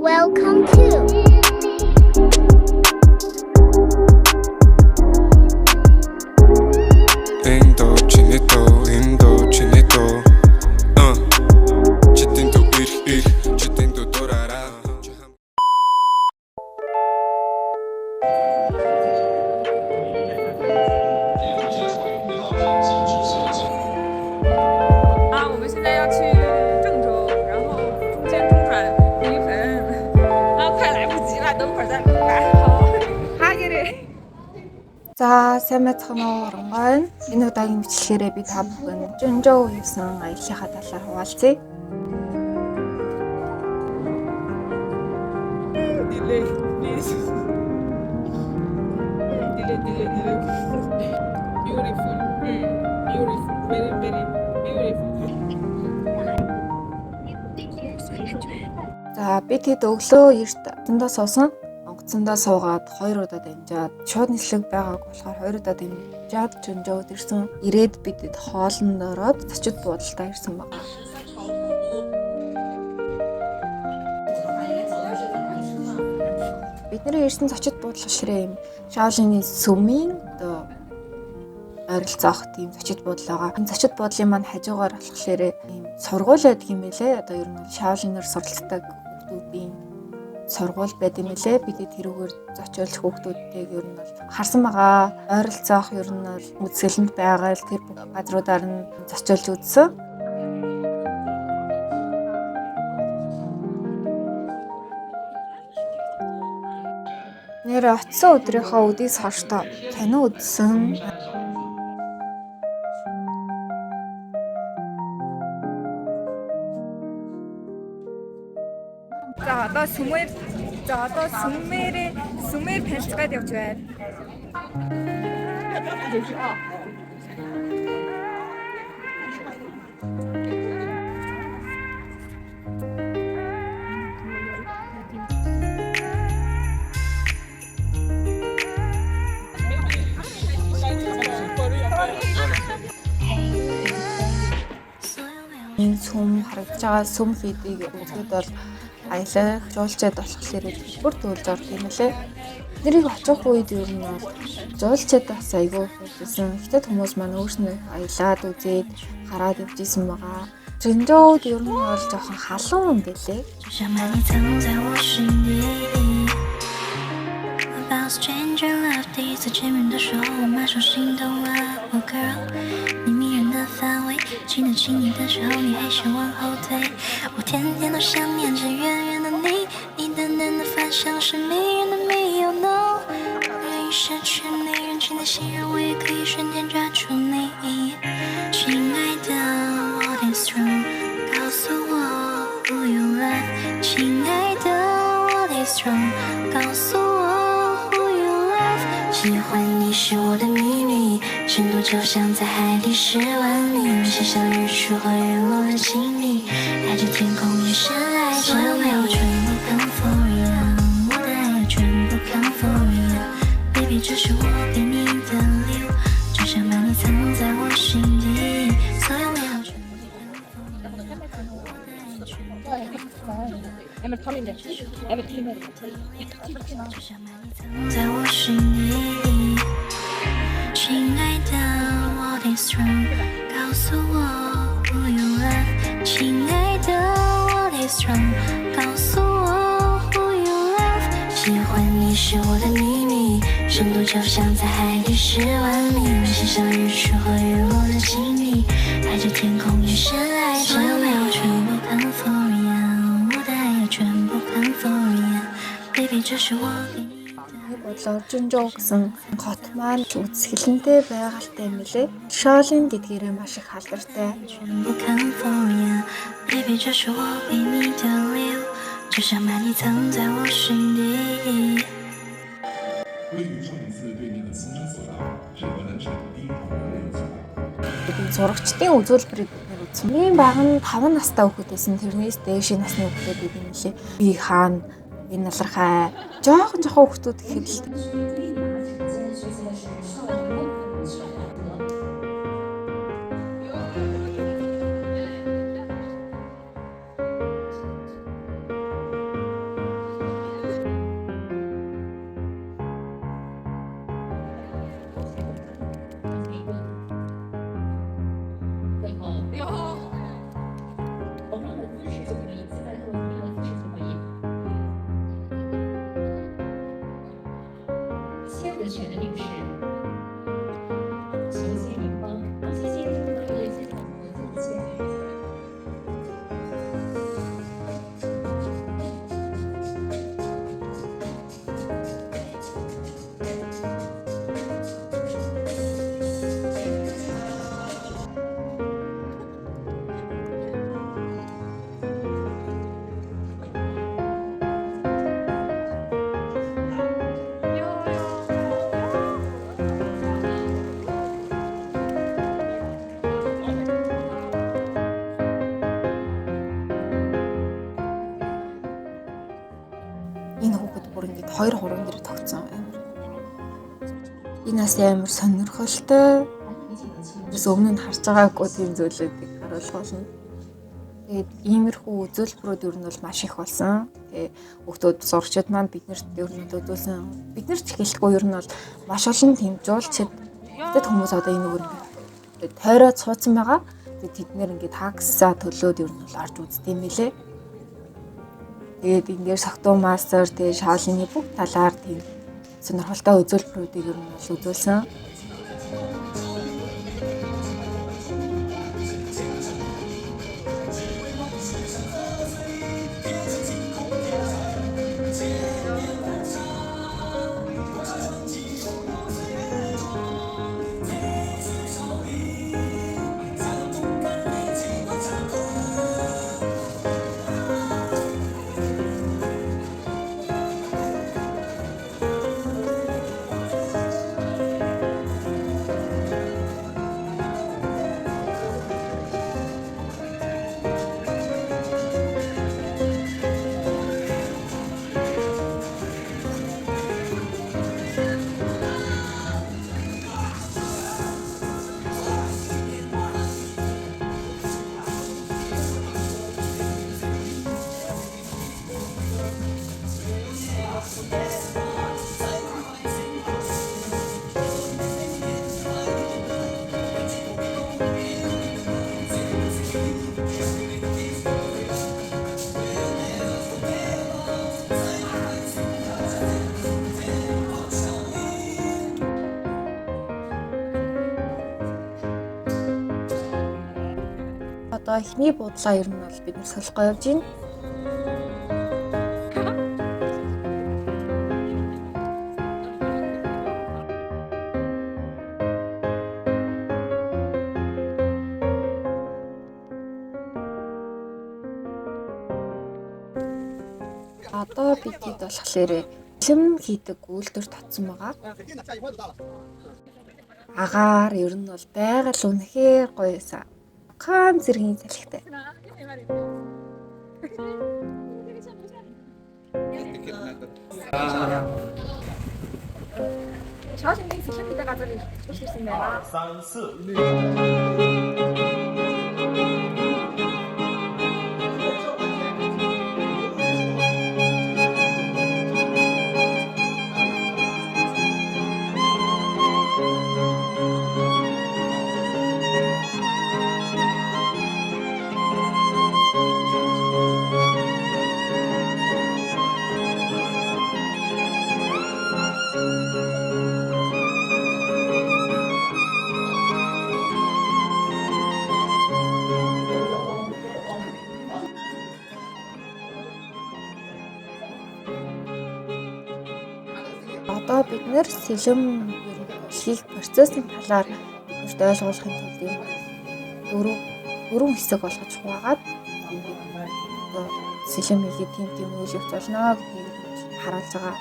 Welcome to Indo Chinito Chitinto Chitinto Dorara За сайн байцгаана уу Оронгой. Энэ удаагийн бичлэгээрээ би та бүхэнд Жунжоо хийсэн аяллахаа талаар хуваалцъя. Delay, please. Delay. Beautiful. Beautiful. Very, very beautiful. За бид хэд өглөө эрт онгоцондоо суусан. Онгоцондоо суугаад 2 удаа дамжаад шууд нислэг байгааг болохоор 2 удаа дамжаад Жунжоод ирсэн. Ирээд бидэд хоолнд ороод зочид буудалтаа ирсэн байна. Бидний ирсэн зочид буудал ширээ юм Шаолины сүмийн одоо ойролцоох тийм зочид буудал байгаа. Энэ зочид буудлын маань хажуугаар болохоор ийм сургууль байдаг юм байлээ. Одоо ер нь Шаолиноор суралцдаг хүүхдүүдийн сургууль байд юм лээ. Бидэд тэрүүгээр зочиулж хүүхдүүдтэйг ер нь бол харсан байгаа. Ойролцоох ер нь бол үзэсгэлэнт байгаа л тэр газруудаар нь зочиулж үзсэн. Нэр очисон өдрийнхөө үдээс хойш кино үзсэн. За одоо сүмээр танилцгаад явж байна. Энэ сүм харагдаж байгаа сүм хийдийг үзэхэд бол аялах жуулчид болохоор бүр төлж орох юм лээ. Нэрийг очих үед ер нь бол жуулчид бас айгүй хэлсэн. Хятад хүмүүс маань өөрснөө аялаад үзээд хараад явжсэн байгаа. Жунжоод ер нь бол жоохон халуун юм билээ. Stranger love 第一次见面的时候，我马上心动了。Oh girl， 你迷人的范围，亲得亲你的时候，你还是往后退。我天天都想念着远远的你，一淡淡的发香是迷人的没有 no。愿意失去你，任性的心让我也可以瞬间抓住你。亲爱的，我的 strong， 告诉我 who you love。亲爱的，我的 strong， 告诉我。喜欢你是我的秘密，深度就像在海底10万里，我写上日出和日落的经历，爱着天空也深爱着你。所有没有全部 come for you， 我的爱也全部 come for you，baby 这是我给你的礼物，只想把你藏在我心底。所有没有全部 come for you， 我的爱也全部 come for you。只想把你藏在我心底，亲爱的，我的 strong， 告诉我 who you love。亲爱的，我的 strong， 告诉我 who you love。喜欢你是我的秘密，深度就像在海底10万里，我写上日出和日落的经历，爱着天空也深爱着你。没有全部 come for you， 我的爱也全部 come for you，baby 这是我给你。бодлоо Жунжоо гэсэн хот маань үзэсгэлэнтэй байгальтай юм лээ. Шаолин гэдгээрээ маш их халдвартай. зурагчдын үзүүлбэрийг үзсэн. Миний баг нь 5 настай хүүхэд байсан. Тэрнээс дээшийн насны хүүхэд бид юм лээ. Би хаана энэ налархай жоохон хүүхдүүд гэхэд л 选的律师。谢谢你帮，谢谢你们对这种文字的建议。Энэ хүүхэд бүр ингээд 2-3 дээр тогтсон амар. Энэ бас амар сонирхолтой. Бас өмнө нь харж байгаагүй тийм зүйлүүдийг харуулах болно. Тэгээд иймэрхүү үзүүлбэрүүд ер нь бол маш их болсон. Тэгээ хүүхдүүд зурчид маань биднэрт ер нь үзүүлсэн. Биднэр ч хэлэхгүй ер нь бол маш олон тийм жуулчид тэд хүмүүс одоо энэ өөр ингээд тойроод суудсан байгаа. Тэгээд тэд нэр ингээд таксаа төлөөд ер нь бол орж үздэг юм билэ. Тэгээд ингээд согтуу мастер тэгээд шаолны бүх талаар тийм сонирхолтой үзүүлбэрүүдийг ер нь бол үзүүлсэн. Одоо эхний буудлаа ер нь бол бид солихгоо явж байна. Одоо бидэд болохоор филм хийдэг үйлдвэр татсан байгаа. Агаар ер нь бол байгаль үнэхээр гоёсан. Хаан зэргийн салхитай. Шаолны филм гэдэг газар ирсэн байна. Одоо бид нэр филм хийх процессын талаар биднэрт ойлгуулахын тулд дөрвөн хэсэг болгож хуваагаад филм хийхэд тийм үйл явц болно гэдгийг харуулж байгаа.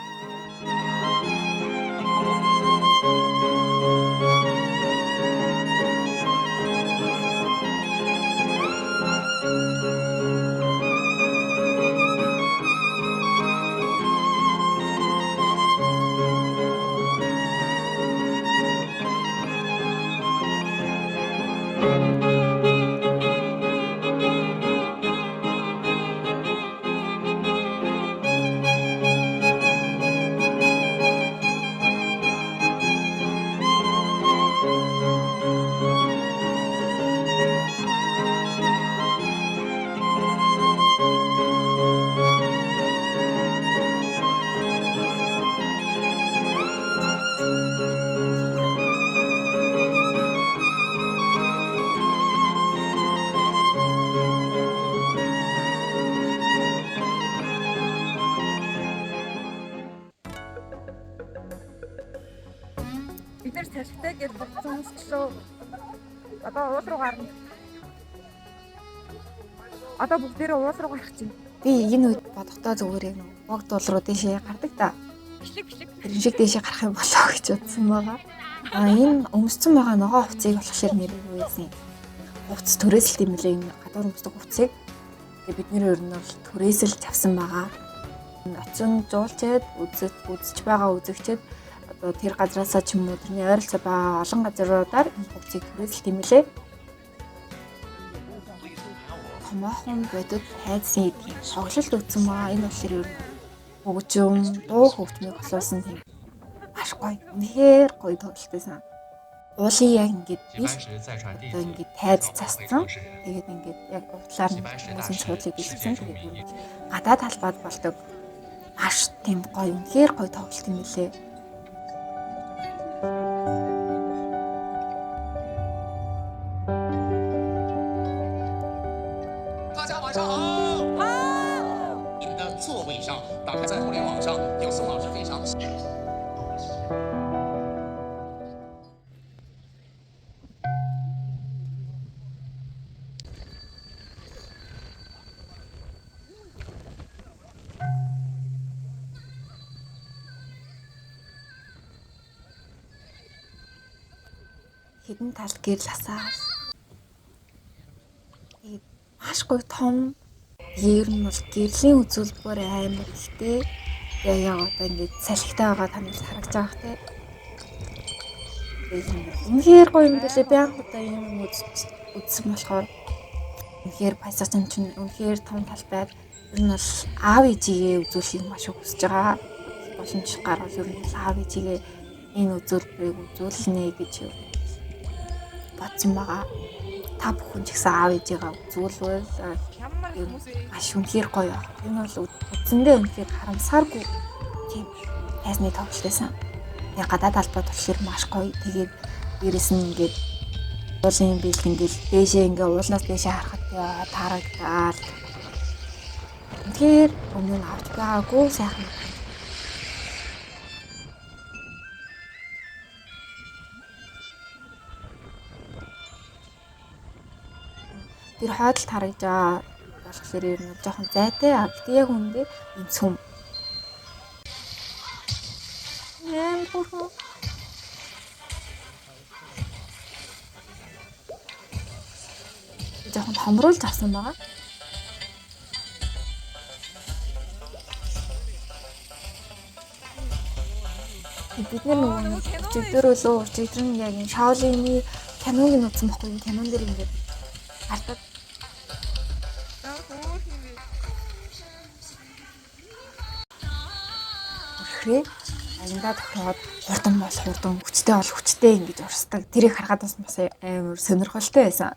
дээр салхитай гэж бодсон хүмүүс ч лөө одоо уул руу гарна. Одоо бүгдээрээ уул руу гарах чинь. Би энэ үед бодохдоо зүгээр яг богд уул руу дэшээ гардаг та. Бишлэг. Тэр шиг дэшээ гарах юм болоо гэж бодсон байгаа. Энэ өмсцөн байгаа ногоо хувцсыг болохоор нэр юу гэсэн. Хувцс түрээсэлт юм лээ энэ гадуур өмсдөг хувцсыг. Тэгээ бидний ер нь бол түрээсэлж авсан байгаа. Очин жуулчаад үзэж байгаа үзэгчд одоо тэр газраасаа ч юм уу тэрний ойролцоо байгаа олон газруудаар энэ хувцсыг түрээсэлт юм лээ. Томоохон бодит хайцны шоглолт өгсөн байгаа. Энэ болохоор ер нь хөгжим, дуу хөгжмийг олуулсан тийм маш гоё. Үнэхээр гоё тоглолтойсан. Уулын яг ингээд биш. Одоо ингээд тайз цасцсан. Тэгээд ингээд яг урдлаар нь хүмүүсийн шуудлыг бэлдсэн. Тэгээд гадаад талбайд болдог маш тийм гоё. Үнэхээр гоё тоглолт юм лээ. 大家晚上好。你们的座位上，打开在互联网上有宋老师非常。 Хэдэн тал гэрэл асаал. Маш гоё том. Ер нь бол гэрлийн үзүүлбэр амар ихтэй. Яг одоо ингээд салхитай байгаа танаас харагдаж байгаа те. Үнэхээр гоё юм билээ. Би анх удаа юм үзсэн болохоор үнэхээр баясгалан чинь үнэхээр том талбайд ер нь бол аав ээжигээ үзүүлэхийг маш их хүсэж байгаа. Боломж гарвал ер нь аав ээжигээ энэ үзүүлбэрийг үзүүлнэ гэж бодсон байгаа. Та бүхэн ч гэсэн аав ээжигээ үзүүлвэл маш үнэхээр гоё. Энэ бол үндсэндээ үнэхээр харамсааргүй тийм тайзны тоглолтойсан. Яг гадаад талбайд болохоор маш гоё. Тэгээд дээрэс нь ингээд уулын бэлт ингээд дээшээ ингээд уулнаас дээшээ харахад таарагдаад. Тэгэхээр өмнө нь авч байгаагүй сайхан. Тэр хойдол харагдж байгаа болохоор ер нь жоохон зайтай. Гэхдээ яг үндэ юм сүм. Бурхан. Жоохон томруулж авсан байгаа. Бид нэг өчигдөрөө өчигдөр нь яг энэ Шаолины киног нь үзсэн байхгүй юу? Кинон дээр ингээд хардаг. Ихрээ ангида тохиод хурдан бол хурдан хүчтэй бол хүчтэй ингэж урсдаг. Тэрийг харахад бас амар сонирхолтой байсан.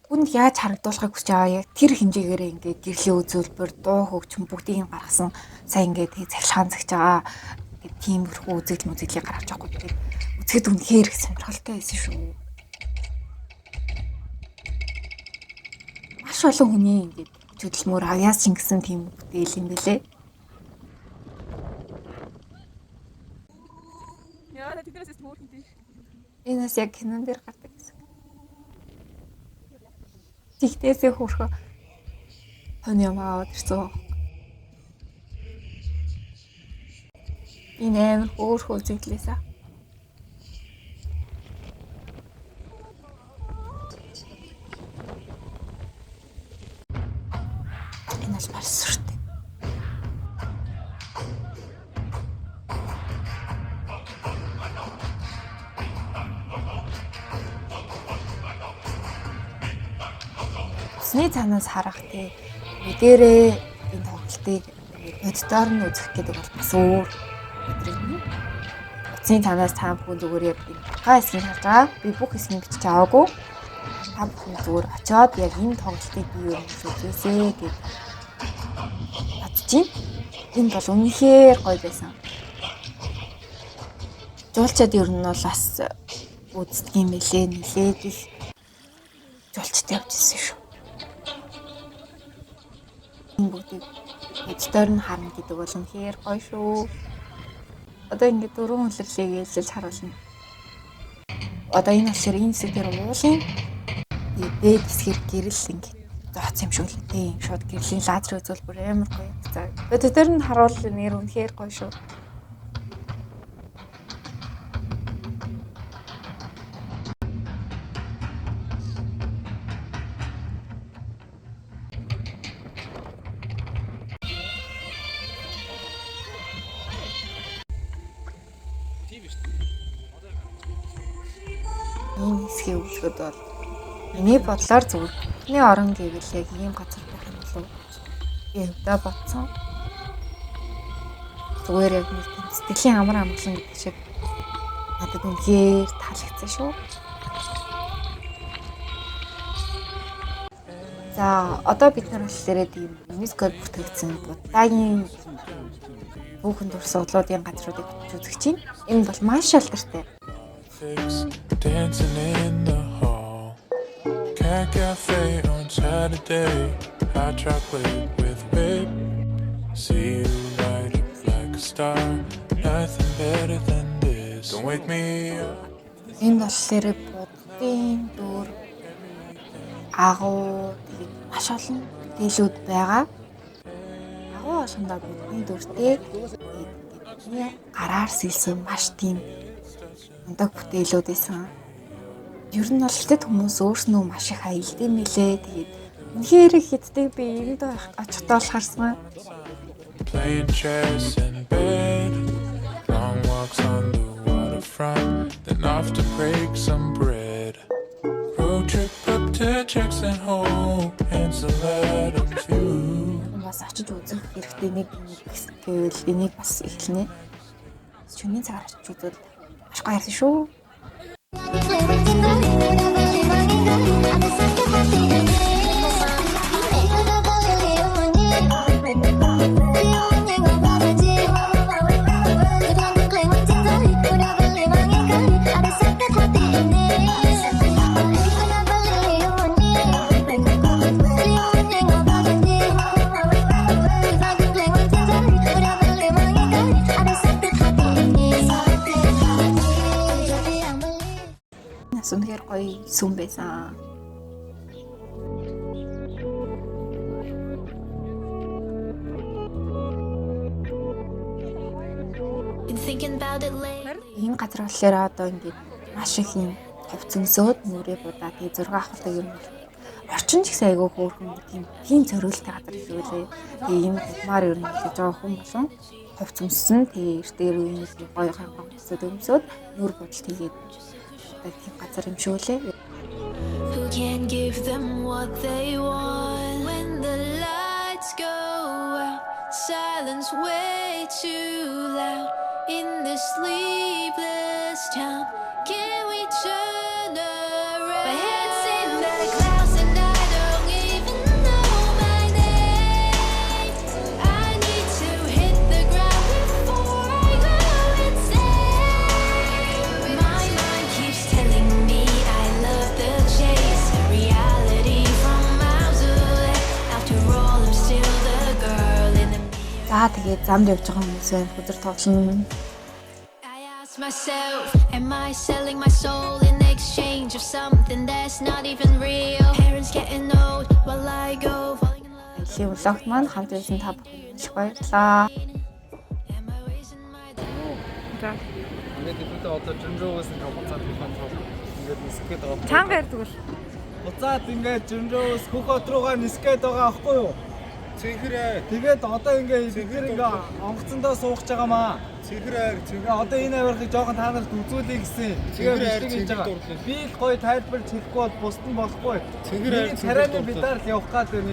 Үнд яаж харагдуулахыг хүсэж байгаа яг тэр хэмжээгээр ингээд гэрлийн үзүүлбэр, дуу хөгжим бүгдийг гаргасан. Сайн ингээд цахилгаан цагж байгаа. Ингээд тиймэрхүү үзэгдлийг гаргаж байгаа. Тэгээд үзэхэд үнэхээр их сонирхолтой байсан шүү. Маш олон хүний ингээд хөдөлмөр авьяас шингэсэн тийм бүтээл юм билээ. Яа, тэднээс мөр хийдэж. Энэс яг кинон дээр гардаг гэсэн. Тэгтээсээ хөрхөө хон юм аваад ирсэн. Энэ амар хөөрхөө үзэгдлээсээ. Энэ л маш сүртэй. Усны цаанаас харах тий мэдэрээ энэ тоглолтыг боддоор нь үзэх гэдэг бол бас өөр мэдрэмж. Усны цаанаас та бүхэн зүгээр яг га хэсгийг харж байгаа. Би бүх хэсгийг бичиж аваагүй. Та бүхэн зүгээр очиод яг энэ тоглолтыг би юу гэж үзээсэй гэж бодчих. Энэ бол үнэхээр гоё байсан. Жуулчид ер нь бол бас үздэг юм билээ нэлээд их жуулчд явжсэн шүү. Бүгдийг эцдээр нь харна гэдэг бол үнэхээр гоё шүү. Одоо ингээд дөрвөн үлрэлийг ээлжүүлж харуулна. Одоо энэ болохоор энэ хэсэг дээр уулын дээд хэсгээр гэрэл ингэ зооц юм шиг л тийм шууд гэрлийн лазер үзүүл бүр амар гоё. За тэр нь харуул нэр үнэхээр гоё шүү. Энэ хэсгийн өвлгöd бол миний бодлоор зүгээр бидний орон гэвэл яг ийм газар байх юм болов би өвдөө бодсон. Зүгээр яг нэг сэтгэлийн амар амгалан гэдэг шиг надад үнэхээр таалагдсан шүү. За одоо бид нар болохоор ийм мюзикл бүтээгдсэн Буддагийн бүхэн дурсан удлуудын газруудыг үзэж чинь. Энэ бол маш шалтартай. Dancing in the hall, Cat Cafe on Saturday, hot chocolate with whip. See you light up like a star, nothing better than this. Don't wake me up. Энэ болохоор буддын дүр агуу тэгээд маш олон дэлгүүд байгаа. Агуу болгондоо буддын дүртэй бидний гараар сэлсэн маш тийм ундаг бүтээлүүд исэн. Ер нь бол хэвтед хүмүүс өөрснөө маш их аялдаг мэлээ. Тэгээд үнэхээр хэддэг би энд очихдоо харсан. Playing chess in bed, long walks on the waterfront, then off to break some bread. Road trip up to Jackson Hole, Ensalada view. Бас очиж үзэх хэрэгтэй нэг гэвэл энийг бас эхлэнэ. Шөнийн цагаар очиж үзвэл маш гоё юм шүү. Үнэхээр гоё сүм байсан. Энэ газар болохоор одоо ингээд маш их юм ховцонсоод нүрээ будаа тэгээ зураг авахдаг юм. Орчин ч гэсэн айгүй хөөрхөн тийм зориулттай газар хэлвэлээ. Тэгээ энэ гумаар ер нь хэлж байгаа хүн болон ховцонсон тэгээ эртээр үеийн гоё хангамсууд өмсөд нүр будалт хийгээд тийм газар юм шүү лээ. Who can give them what they want when the lights go out? Silence way too loud in this sleepless town. Can we turn around? My head's in the clouds and I don't even know my name. I need to hit the ground before I go insane. My mind keeps telling me I love the chase, the reality from miles away. After all, I'm still the girl in the mirror. За тэгээд замд явж байгаа хүмүүс байна. Өдөр тоглоно. Myself, am I selling my soul in exchange of something that's not even real? Parents getting old while I go falling in love. Элийн влогт маань хамт байсан та бүхэнд их баярлалаа. Am I wasting my time? Ингээд ихэвчлэн одоо жинжоогоос ингээ буцаад тухайн цол ингээд нисгээд байгаа. Чанга ярдгүл. Буцаад ингээд жинжоогоос хөхөт руугаа нисгээд байгаа аахгүй юу? Цэнхрээ. Тэгээд одоо ингээ онгоцондоо суугч байгаамаа. Цэнхрээ. Одоо энэ авирахыг жоохон та нарт үзүүлэе гэсэн. Тэгээд хийж байгаа. Би л гоё тайлбарч хэлэхгүй бол бусд нь болохгүй. Цэнхрээ царайны бидаар л явах гад байна.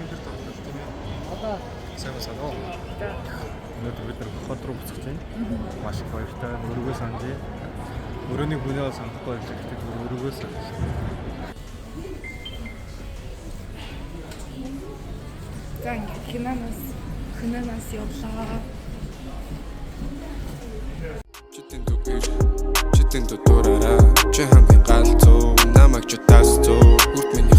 Одоо сайн байна. Өнөөдөр бид нар хот руу буцаж байна. Маш их баяртай. Өргөө санджээ. Өрөөний хүнээ санахгүй байж гэхдээ өргөө санаж. За ингээд хинанаас явлаа. Читэн дутураараа чи хамгийн галзуу намайг ч тасцуу хүрт миний